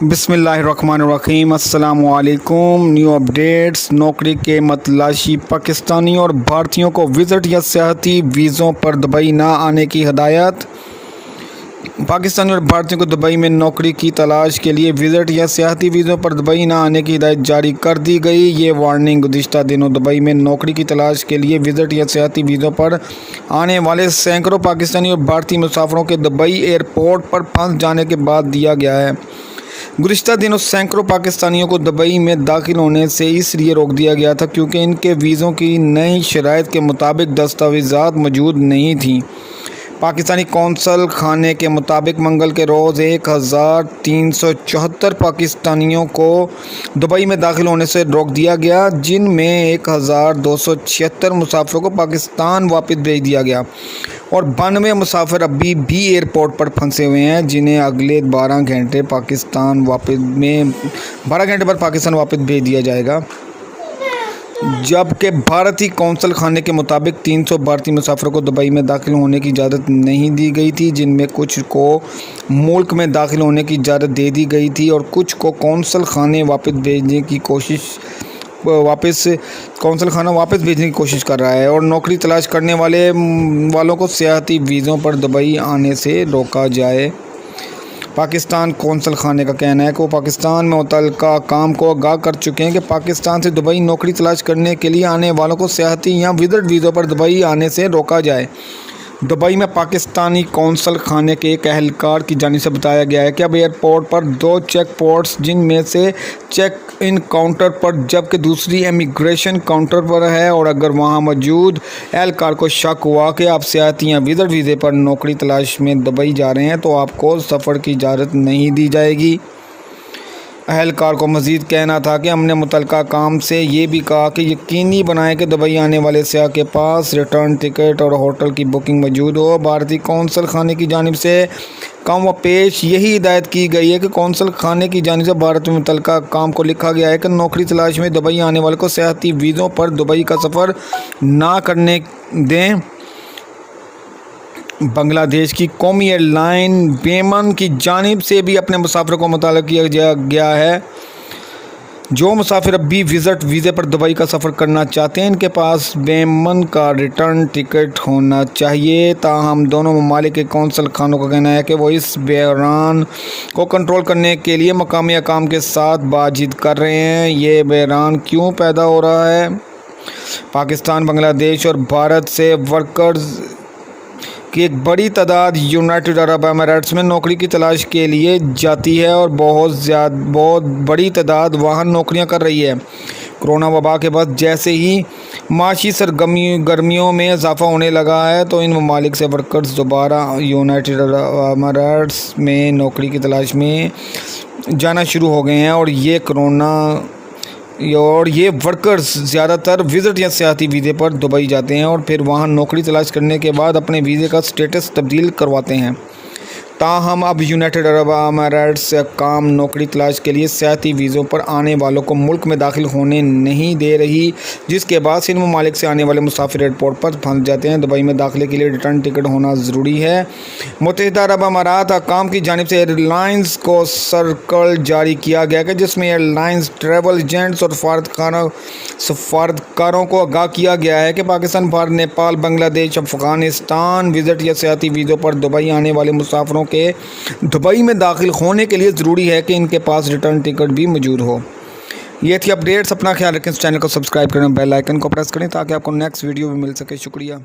بسم اللہ الرحمن الرحیم۔ السلام علیکم۔ New updates. نوکری کے متلاشی پاکستانی اور بھارتیوں کو وزٹ یا سیاحتی ویزوں پر دبئی نہ آنے کی ہدایت۔ پاکستانی اور بھارتیوں کو دبئی میں نوکری کی تلاش کے لیے وزٹ یا سیاحتی ویزوں پر دبئی نہ آنے کی ہدایت جاری کر دی گئی۔ یہ وارننگ گزشتہ دنوں دبئی میں نوکری کی تلاش کے لیے وزٹ یا سیاحتی ویزوں پر آنے والے سینکڑوں پاکستانی اور بھارتی مسافروں کے دبئی ایئرپورٹ پر پھنس جانے کے بعد دیا گیا ہے۔ گزشتہ دنوں سینکڑوں پاکستانیوں کو دبئی میں داخل ہونے سے اس لیے روک دیا گیا تھا کیونکہ ان کے ویزوں کی نئی شرائط کے مطابق دستاویزات موجود نہیں تھیں۔ پاکستانی قونصل خانے کے مطابق منگل کے روز 1374 پاکستانیوں کو دبئی میں داخل ہونے سے روک دیا گیا، جن میں 1276 مسافروں کو پاکستان واپس بھیج دیا گیا اور 92 مسافر ابھی بھی ایئرپورٹ پر پھنسے ہوئے ہیں، جنہیں اگلے 12 گھنٹے بعد پاکستان واپس بھیج دیا جائے گا۔ جبکہ بھارتی قونصل خانے کے مطابق 300 بھارتی مسافروں کو دبئی میں داخل ہونے کی اجازت نہیں دی گئی تھی، جن میں کچھ کو ملک میں داخل ہونے کی اجازت دے دی گئی تھی اور کچھ کو قونصل خانہ واپس بھیجنے کی کوشش کر رہا ہے اور نوکری تلاش کرنے والوں کو سیاحتی ویزوں پر دبئی آنے سے روکا جائے۔ پاکستان قونصل خانے کا کہنا ہے کہ وہ پاکستان میں متعلقہ حکام کو آگاہ کر چکے ہیں کہ پاکستان سے دبئی نوکری تلاش کرنے کے لیے آنے والوں کو سیاحتی یا وزٹ ویزوں پر دبئی آنے سے روکا جائے۔ دبئی میں پاکستانی قونصل خانے کے ایک اہلکار کی جانب سے بتایا گیا ہے کہ اب ایئرپورٹ پر 2 چیک پوسٹس، جن میں سے چیک ان کاؤنٹر پر جبکہ دوسری امیگریشن کاؤنٹر پر ہے، اور اگر وہاں موجود اہلکار کو شک ہوا کہ آپ سیاحتی یا وزٹ ویزے پر نوکری تلاش میں دبئی جا رہے ہیں تو آپ کو سفر کی اجازت نہیں دی جائے گی۔ اہلکار کو مزید کہنا تھا کہ ہم نے متعلقہ حکام سے یہ بھی کہا کہ یقینی بنائیں کہ دبئی آنے والے سیاح کے پاس ریٹرن ٹکٹ اور ہوٹل کی بکنگ موجود ہو۔ بھارتی قونصل خانے کی جانب سے کم و پیش یہی ہدایت کی گئی ہے کہ قونصل خانے کی جانب سے بھارت میں متعلقہ حکام کو لکھا گیا ہے کہ نوکری تلاش میں دبئی آنے والے کو سیاحتی ویزوں پر دبئی کا سفر نہ کرنے دیں۔ بنگلہ دیش کی قومی ایئر لائن بیمن کی جانب سے بھی اپنے مسافروں کو مطلع کیا گیا ہے۔ جو مسافر اب بھی وزٹ ویزے پر دبئی کا سفر کرنا چاہتے ہیں، ان کے پاس بیمن کا ریٹرن ٹکٹ ہونا چاہیے۔ تاہم دونوں ممالک کے قونصل خانوں کا کہنا ہے کہ وہ اس بحران کو کنٹرول کرنے کے لیے مقامی حکام کے ساتھ بات چیت کر رہے ہیں۔ یہ بحران کیوں پیدا ہو رہا ہے؟ پاکستان، بنگلہ دیش اور بھارت سے ورکرز کی ایک بڑی تعداد یونائٹڈ عرب اماراتس میں نوکری کی تلاش کے لیے جاتی ہے اور بہت بڑی تعداد وہاں نوکریاں کر رہی ہے۔ کرونا وبا کے بعد جیسے ہی معاشی سرگرمیوں میں اضافہ ہونے لگا ہے تو ان ممالک سے ورکرز دوبارہ یونائٹڈ عرب اماراتس میں نوکری کی تلاش میں جانا شروع ہو گئے ہیں اور یہ ورکرز زیادہ تر وزٹ یا سیاحتی ویزے پر دبئی جاتے ہیں اور پھر وہاں نوکری تلاش کرنے کے بعد اپنے ویزے کا سٹیٹس تبدیل کرواتے ہیں۔ تاہم اب یونائٹڈ عرب اماراتس سے حکام نوکری تلاش کے لیے سیاحتی ویزوں پر آنے والوں کو ملک میں داخل ہونے نہیں دے رہی، جس کے بعد ان ممالک سے آنے والے مسافر ایئرپورٹ پر پھنس جاتے ہیں۔ دبئی میں داخلے کے لیے ریٹرن ٹکٹ ہونا ضروری ہے۔ متحدہ عرب امارات حکام کی جانب سے ایئر لائنز کو سرکل جاری کیا گیا کہ جس میں ایئر لائنز ٹریول ایجنٹس اور سفارتکاروں کو آگاہ کیا گیا ہے کہ پاکستان، بھارت، نیپال، بنگلہ دیش، افغانستان وزٹ یا سیاحتی ویزوں پر دبئی آنے والے مسافروں کے دبئی میں داخل ہونے کے لیے ضروری ہے کہ ان کے پاس ریٹرن ٹکٹ بھی موجود ہو۔ یہ تھی اپڈیٹس۔ اپنا خیال رکھیں، اس چینل کو سبسکرائب کریں، بیل آئیکن کو پریس کریں تاکہ آپ کو نیکسٹ ویڈیو بھی مل سکے۔ شکریہ۔